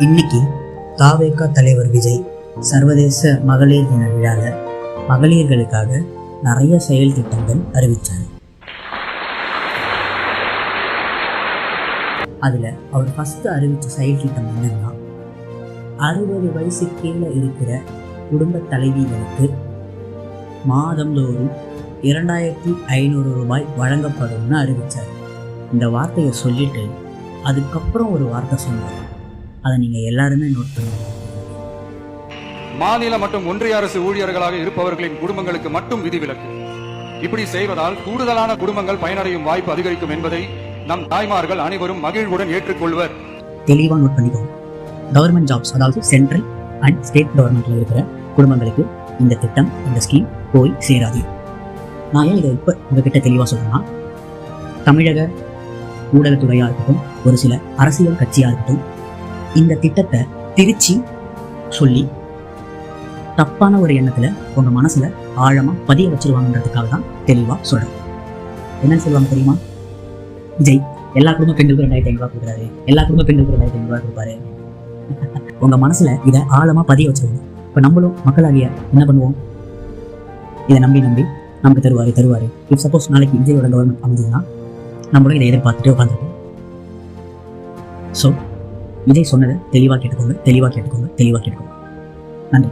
இன்னைக்கு தாவேகா தலைவர் விஜய் சர்வதேச மகளிர் தின விழாவில் மகளிர்களுக்காக நிறைய செயல் திட்டங்கள் அறிவித்தார். அதில் அவர் ஃபஸ்ட்டு அறிவித்த செயல் திட்டம் என்னன்னா, 60 வயசு கீழே இருக்கிற குடும்ப தலைவிகளுக்கு மாதந்தோறும் 2500 ரூபாய் வழங்கப்படும்னு அறிவித்தார். இந்த வார்த்தையை சொல்லிட்டு அதுக்கப்புறம் ஒரு வார்த்தை சொன்னார். அதை நீங்கள் எல்லாருமே நோட் பண்ணுங்க. மாநில மற்றும் ஒன்றிய அரசு ஊழியர்களாக இருப்பவர்களின் குடும்பங்களுக்கு மட்டும் விதிவிலக்கு. இப்படி செய்வதால் கூடுதலான குடும்பங்கள் பயனடையும் வாய்ப்பு அதிகரிக்கும் என்பதை நம் தாய்மார்கள் அனைவரும் மகிழ்வுடன் ஏற்றுக்கொள்வர். தெளிவாக நோட் பண்ணிக்கோங்க. கவர்மெண்ட் ஜாப்ஸ், அதாவது சென்ட்ரல் அண்ட் ஸ்டேட் கவர்மெண்ட்ல இருக்கிற குடும்பங்களுக்கு இந்த திட்டம், இந்த ஸ்கீம் போய் சேராது. நான் ஏன் இதை இப்போ உங்ககிட்ட தெளிவாக சொல்றேன்னா, தமிழக ஊடகத்துறையாக இருக்கட்டும், ஒரு சில அரசியல் கட்சியாக இருக்கட்டும், இந்த திட்டத்தை திருச்சி சொல்லி தப்பான ஒரு எண்ணத்தில் உங்கள் மனசில் ஆழமாக பதிய வச்சிருவாங்கன்றதுக்காக தான் தெளிவாக சொல்கிறேன். என்னன்னு சொல்லுவாங்க தெரியுமா? விஜய் எல்லா குடும்ப பெண்களுக்கும் 2500 கொடுக்குறாரு, எல்லா குடும்ப பெண்களுக்கும் 2500 கொடுப்பாரு. உங்கள் மனசில் இதை ஆழமாக பதிய வச்சிருவாங்க. இப்போ நம்மளும் மக்களாகிய என்ன பண்ணுவோம்? இதை நம்பி நமக்கு தருவார். இப் சப்போஸ் நாளைக்கு விஜயோட கவர்மெண்ட் அமைஞ்சதுன்னா நம்மளும் இதை எதிர்பார்த்துட்டு உட்காந்துருக்கோம். ஸோ விஜய் சொன்னதை தெளிவாக கேட்டுக்கோங்க. நன்றி.